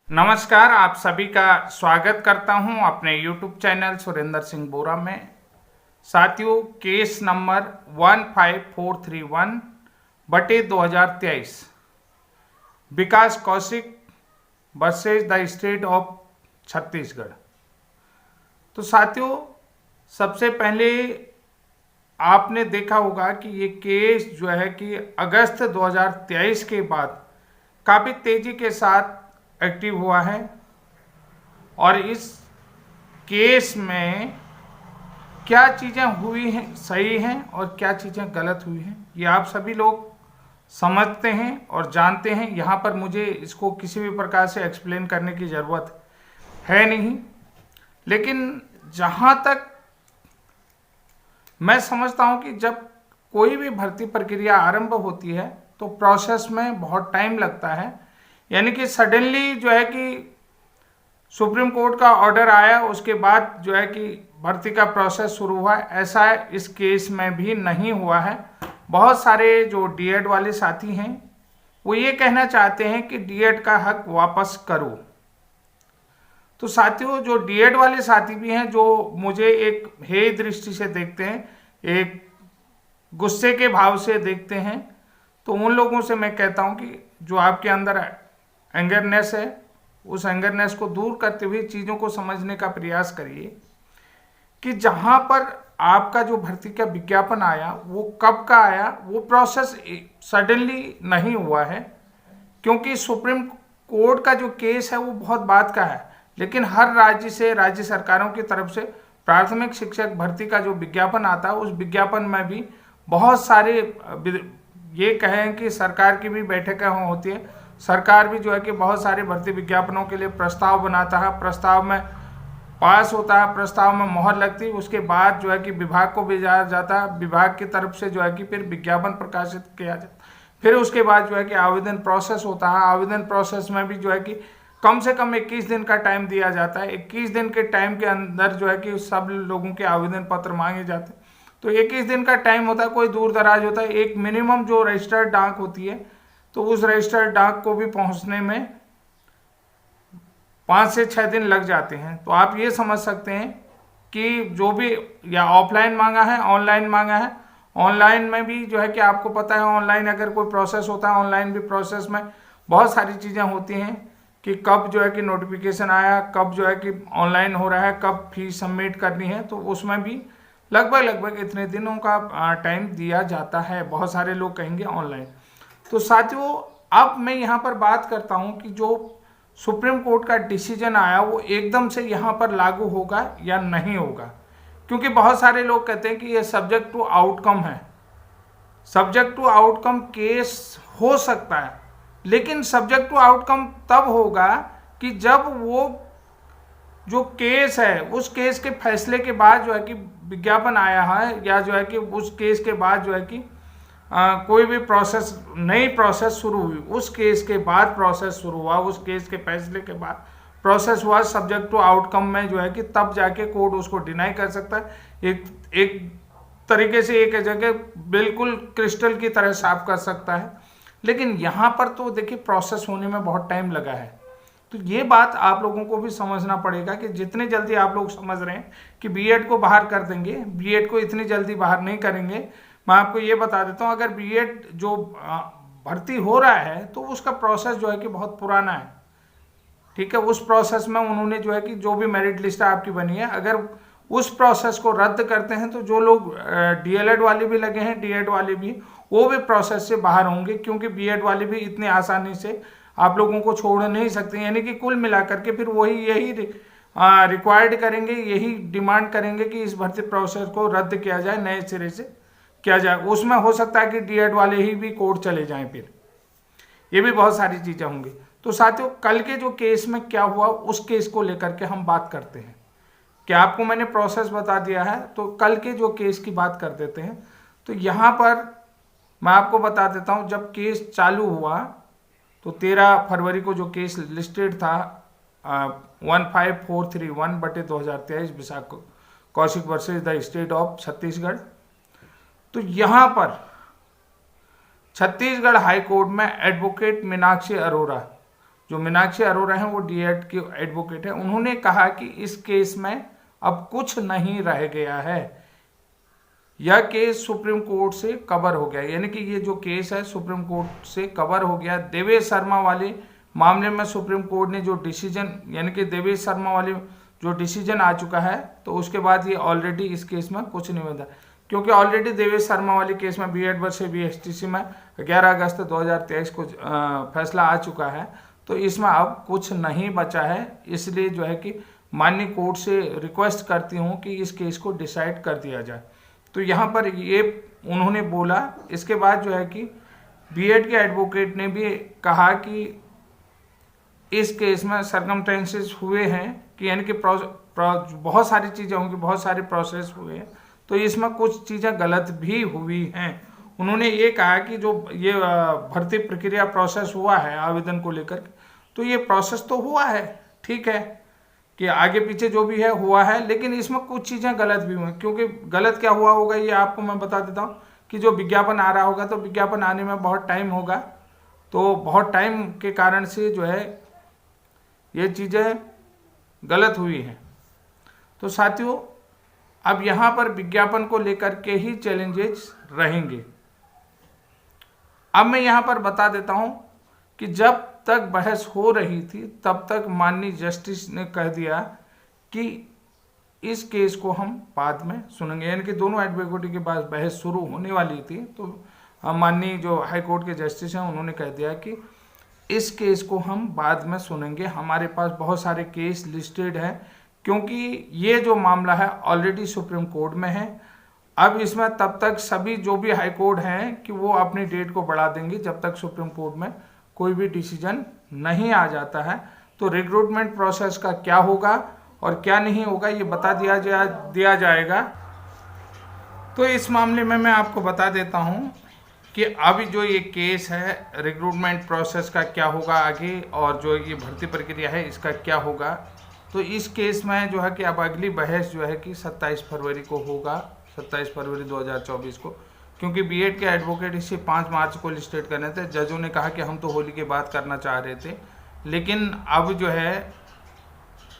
नमस्कार, आप सभी का स्वागत करता हूं अपने YouTube चैनल सुरेंद्र सिंह बोरा में। साथियों, केस नंबर 15431 बटे 2023 Vikas Kaushik versus the state of Chhattisgarh. तो साथियों, सबसे पहले आपने देखा होगा कि ये केस जो है कि अगस्त 2023 के बाद काफ़ी तेज़ी के साथ एक्टिव हुआ है और इस केस में क्या चीज़ें हुई हैं सही हैं और क्या चीज़ें गलत हुई हैं, ये आप सभी लोग समझते हैं और जानते हैं। यहाँ पर मुझे इसको किसी भी प्रकार से एक्सप्लेन करने की ज़रूरत है नहीं, लेकिन जहाँ तक मैं समझता हूँ कि जब कोई भी भर्ती प्रक्रिया आरंभ होती है तो प्रोसेस में बहुत टाइम लगता है। यानी कि सडनली जो है कि सुप्रीम कोर्ट का ऑर्डर आया, उसके बाद जो है कि भर्ती का प्रोसेस शुरू हुआ, ऐसा इस केस में भी नहीं हुआ है। बहुत सारे जो डीएड वाले साथी हैं वो ये कहना चाहते हैं कि डीएड का हक वापस करो। तो साथियों, जो डीएड वाले साथी भी हैं जो मुझे एक हेय दृष्टि से देखते हैं, एक गुस्से के भाव से देखते हैं, तो उन लोगों से मैं कहता हूं कि जो आपके अंदर एंगरनेस है, उस एंगरनेस को दूर करते हुए चीज़ों को समझने का प्रयास करिए कि जहां पर आपका जो भर्ती का विज्ञापन आया वो कब का आया। वो प्रोसेस सडनली नहीं हुआ है, क्योंकि सुप्रीम कोर्ट का जो केस है वो बहुत बाद का है। लेकिन हर राज्य से, राज्य सरकारों की तरफ से प्राथमिक शिक्षक भर्ती का जो विज्ञापन आता है, उस विज्ञापन में भी बहुत सारे, ये कहें कि सरकार की भी बैठकें होती है। सरकार भी जो है कि बहुत सारे भर्ती विज्ञापनों के लिए प्रस्ताव बनाता है, प्रस्ताव में पास होता है, प्रस्ताव में मोहर लगती है, उसके बाद जो है कि विभाग को भेजा जाता है, विभाग की तरफ से जो है कि फिर विज्ञापन प्रकाशित किया जाता है, फिर उसके बाद जो है कि आवेदन प्रोसेस होता है। आवेदन प्रोसेस में भी जो है कि कम से कम 21 दिन का टाइम दिया जाता है। 21 दिन के टाइम के अंदर जो है कि सब लोगों के आवेदन पत्र मांगे जाते हैं। तो 21 दिन का टाइम होता है, कोई दूर दराज होता है, एक मिनिमम जो रजिस्टर्ड डाक होती है, तो उस रजिस्टर्ड डाक को भी पहुंचने में 5 से 6 दिन लग जाते हैं। तो आप ये समझ सकते हैं कि जो भी या ऑफलाइन मांगा है, ऑनलाइन मांगा है, ऑनलाइन में भी जो है कि आपको पता है, ऑनलाइन अगर कोई प्रोसेस होता है, ऑनलाइन भी प्रोसेस में बहुत सारी चीज़ें होती हैं कि कब जो है कि नोटिफिकेशन आया, कब जो है कि ऑनलाइन हो रहा है, कब फीस सबमिट करनी है, तो उसमें भी लगभग इतने दिनों का टाइम दिया जाता है। बहुत सारे लोग कहेंगे ऑनलाइन। तो साथियों, अब मैं यहाँ पर बात करता हूँ कि जो सुप्रीम कोर्ट का डिसीजन आया वो एकदम से यहाँ पर लागू होगा या नहीं होगा, क्योंकि बहुत सारे लोग कहते हैं कि ये सब्जेक्ट टू आउटकम है। सब्जेक्ट टू आउटकम केस हो सकता है, लेकिन सब्जेक्ट टू आउटकम तब होगा कि जब वो जो केस है, उस केस के फैसले के बाद जो है कि विज्ञापन आया है, या जो है कि उस केस के बाद जो है कि कोई भी प्रोसेस, नई प्रोसेस शुरू हुई, उस केस के बाद प्रोसेस शुरू हुआ, उस केस के फैसले के बाद प्रोसेस हुआ सब्जेक्ट टू आउटकम में जो है कि तब जाके कोर्ट उसको डिनाई कर सकता है। एक तरीके से एक जगह बिल्कुल क्रिस्टल की तरह साफ कर सकता है। लेकिन यहाँ पर तो देखिए प्रोसेस होने में बहुत टाइम लगा है। तो ये बात आप लोगों को भी समझना पड़ेगा कि जितने जल्दी आप लोग समझ रहे हैं कि बीएड को बाहर कर देंगे, बीएड को इतनी जल्दी बाहर नहीं करेंगे। मैं आपको ये बता देता हूँ, अगर बीएड जो भर्ती हो रहा है तो उसका प्रोसेस जो है कि बहुत पुराना है। ठीक है, उस प्रोसेस में उन्होंने जो है कि जो भी मेरिट लिस्ट आपकी बनी है, अगर उस प्रोसेस को रद्द करते हैं तो जो लोग डीएलएड वाले भी लगे हैं, डीएड वाले भी, वो भी प्रोसेस से बाहर होंगे, क्योंकि बीएड वाले भी इतनी आसानी से आप लोगों को छोड़ नहीं सकते। यानी कि कुल मिलाकर के फिर वही यही रिक्वायर्ड करेंगे, यही डिमांड करेंगे कि इस भर्ती प्रोसेस को रद्द किया जाए, नए सिरे से किया जाए। उसमें हो सकता है कि डीएड वाले ही भी कोर्ट चले जाएं, फिर ये भी बहुत सारी चीज़ें होंगी। तो साथियों, कल के जो केस में क्या हुआ उस केस को लेकर के हम बात करते हैं। क्या आपको मैंने प्रोसेस बता दिया है, तो कल के जो केस की बात कर देते हैं। तो यहाँ पर मैं आपको बता देता हूँ, जब केस चालू हुआ तो 13 फरवरी को जो केस लिस्टेड था 15431 बटे 2023 Vikas Kaushik versus the state of Chhattisgarh, तो यहाँ पर छत्तीसगढ़ हाई कोर्ट में एडवोकेट मीनाक्षी अरोरा जो मीनाक्षी अरोड़ा हैं वो डीएड की एडवोकेट है, उन्होंने कहा कि इस केस में अब कुछ नहीं रह गया है, यह केस सुप्रीम कोर्ट से कवर हो गया। यानी कि ये जो केस है सुप्रीम कोर्ट से कवर हो गया। देवेश शर्मा वाले मामले में सुप्रीम कोर्ट ने जो डिसीजन, यानी कि देवेश शर्मा वाले जो डिसीजन आ चुका है, तो उसके बाद ये ऑलरेडी इस केस में कुछ नहीं बता, क्योंकि ऑलरेडी देवेश शर्मा वाले केस में बीएड वर्सेस बीएसटीसी में 11 अगस्त 2023 को फैसला आ चुका है। तो इसमें अब कुछ नहीं बचा है, इसलिए जो है कि माननीय कोर्ट से रिक्वेस्ट करती हूँ कि इस केस को डिसाइड कर दिया जाए। तो यहाँ पर ये उन्होंने बोला। इसके बाद जो है कि बीएड के एडवोकेट ने भी कहा कि इस केस में सर्कमस्टेंसेस हुए हैं कि यानी कि बहुत सारी चीज़ें होंगी, बहुत सारे प्रोसेस हुए हैं, तो इसमें कुछ चीज़ें गलत भी हुई हैं। उन्होंने ये कहा कि जो ये भर्ती प्रक्रिया प्रोसेस हुआ है आवेदन को लेकर, तो ये प्रोसेस तो हुआ है, ठीक है कि आगे पीछे जो भी है हुआ है, लेकिन इसमें कुछ चीज़ें गलत भी हुई। क्योंकि गलत क्या हुआ होगा ये आपको मैं बता देता हूँ कि जो विज्ञापन आ रहा होगा, तो विज्ञापन आने में बहुत टाइम होगा, तो बहुत टाइम के कारण से जो है ये चीज़ें गलत हुई हैं। तो साथियों, अब यहाँ पर विज्ञापन को लेकर के ही चैलेंजेस रहेंगे। अब मैं यहाँ पर बता देता हूँ कि जब तक बहस हो रही थी तब तक माननीय जस्टिस ने कह दिया कि इस केस को हम बाद में सुनेंगे, यानी कि दोनों एडवोकेट के पास बहस शुरू होने वाली थी, तो माननीय जो हाई कोर्ट के जस्टिस हैं उन्होंने कह दिया कि इस केस को हम बाद में सुनेंगे, हमारे पास बहुत सारे केस लिस्टेड हैं, क्योंकि ये जो मामला है ऑलरेडी सुप्रीम कोर्ट में है। अब इसमें तब तक सभी जो भी हाई कोर्ट हैं कि वो अपनी डेट को बढ़ा देंगे जब तक सुप्रीम कोर्ट में कोई भी डिसीजन नहीं आ जाता है। तो रिक्रूटमेंट प्रोसेस का क्या होगा और क्या नहीं होगा ये बता दिया जाएगा। तो इस मामले में मैं आपको बता देता हूँ कि अभी जो ये केस है रिक्रूटमेंट प्रोसेस का क्या होगा आगे, और जो ये भर्ती प्रक्रिया है इसका क्या होगा। तो इस केस में जो है कि अब अगली बहस जो है कि 27 फरवरी को होगा, 27 फरवरी 2024 को, क्योंकि बीएड के एडवोकेट इसे 5 मार्च को लिस्टेड करने थे। जजों ने कहा कि हम तो होली के बाद करना चाह रहे थे, लेकिन अब जो है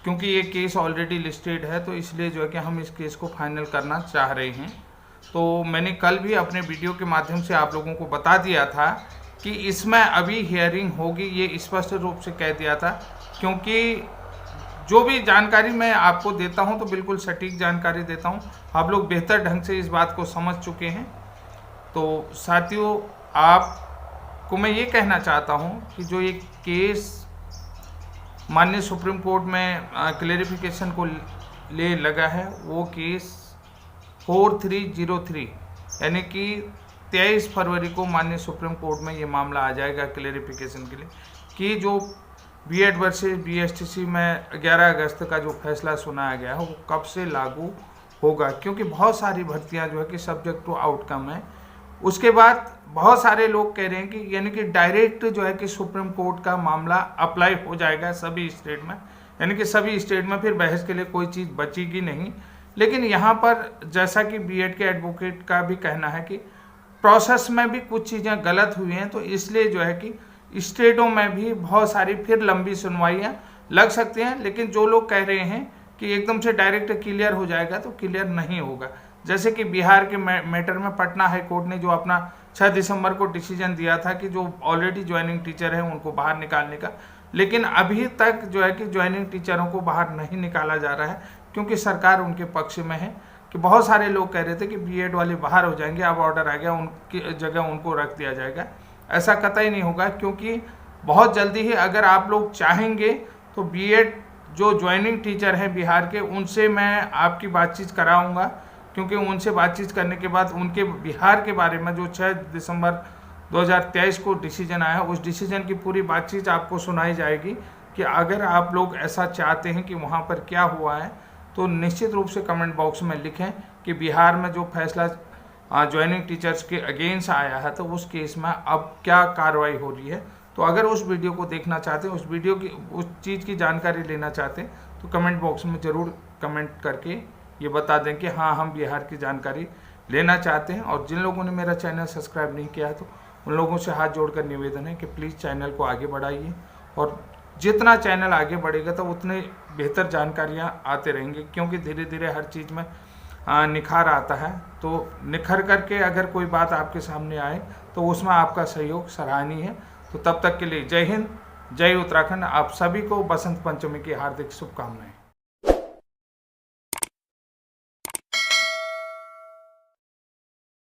क्योंकि ये केस ऑलरेडी लिस्टेड है, तो इसलिए जो है कि हम इस केस को फाइनल करना चाह रहे हैं। तो मैंने कल भी अपने वीडियो के माध्यम से आप लोगों को बता दिया था कि इसमें अभी हियरिंग होगी, ये स्पष्ट रूप से कह दिया था, क्योंकि जो भी जानकारी मैं आपको देता हूं तो बिल्कुल सटीक जानकारी देता हूं। आप लोग बेहतर ढंग से इस बात को समझ चुके हैं। तो साथियों, आपको मैं ये कहना चाहता हूं कि जो ये केस माननीय सुप्रीम कोर्ट में क्लेरिफिकेशन को ले लगा है, वो केस 4303 यानी कि 23 फरवरी को माननीय सुप्रीम कोर्ट में ये मामला आ जाएगा क्लेरिफिकेशन के लिए कि जो बीएड वर्सेस बीएसटीसी में 11 अगस्त का जो फैसला सुनाया गया है वो कब से लागू होगा, क्योंकि बहुत सारी भर्तियां जो है कि सब्जेक्ट टू आउटकम है। उसके बाद बहुत सारे लोग कह रहे हैं कि यानी कि डायरेक्ट जो है कि सुप्रीम कोर्ट का मामला अप्लाई हो जाएगा सभी स्टेट में, यानी कि सभी स्टेट में फिर बहस के लिए कोई चीज़ बचेगी नहीं। लेकिन यहाँ पर जैसा कि बीएड के एडवोकेट का भी कहना है कि प्रोसेस में भी कुछ चीज़ें गलत हुई हैं, तो इसलिए जो है कि स्टेटों में भी बहुत सारी फिर लंबी सुनवाइयाँ लग सकती हैं। लेकिन जो लोग कह रहे हैं कि एकदम से डायरेक्ट क्लियर हो जाएगा, तो क्लियर नहीं होगा। जैसे कि बिहार के मैटर में पटना हाई कोर्ट ने जो अपना 6 दिसंबर को डिसीजन दिया था कि जो ऑलरेडी ज्वाइनिंग टीचर है उनको बाहर निकालने का, लेकिन अभी तक जो है कि ज्वाइनिंग टीचरों को बाहर नहीं निकाला जा रहा है, क्योंकि सरकार उनके पक्ष में है। कि बहुत सारे लोग कह रहे थे कि बीएड वाले बाहर हो जाएंगे, अब ऑर्डर आ गया उनकी जगह उनको रख दिया जाएगा। ऐसा कतई नहीं होगा, क्योंकि बहुत जल्दी ही अगर आप लोग चाहेंगे तो बीएड जो ज्वाइनिंग टीचर हैं बिहार के, उनसे मैं आपकी बातचीत कराऊंगा, क्योंकि उनसे बातचीत करने के बाद उनके बिहार के बारे में जो 6 दिसंबर 2023 को डिसीजन आया, उस डिसीजन की पूरी बातचीत आपको सुनाई जाएगी कि अगर आप लोग ऐसा चाहते हैं कि वहाँ पर क्या हुआ है, तो निश्चित रूप से कमेंट बॉक्स में लिखें कि बिहार में जो फैसला ज्वाइनिंग टीचर्स के अगेंस्ट आया है, तो उस केस में अब क्या कार्रवाई हो रही है। तो अगर उस वीडियो को देखना चाहते हैं, उस वीडियो की उस चीज़ की जानकारी लेना चाहते हैं, तो कमेंट बॉक्स में ज़रूर कमेंट करके ये बता दें कि हाँ, हम बिहार की जानकारी लेना चाहते हैं। और जिन लोगों ने मेरा चैनल सब्सक्राइब नहीं किया है, तो उन लोगों से हाथ जोड़कर निवेदन है कि प्लीज़ चैनल को आगे बढ़ाइए और जितना चैनल आगे बढ़ेगा तो उतने बेहतर जानकारियाँ आते रहेंगे, क्योंकि धीरे धीरे हर चीज़ में निखार आता है। तो निखर करके अगर कोई बात आपके सामने आए तो उसमें आपका सहयोग सराहनीय है। तो तब तक के लिए जय हिंद, जय उत्तराखंड। आप सभी को बसंत पंचमी की हार्दिक शुभकामनाएं।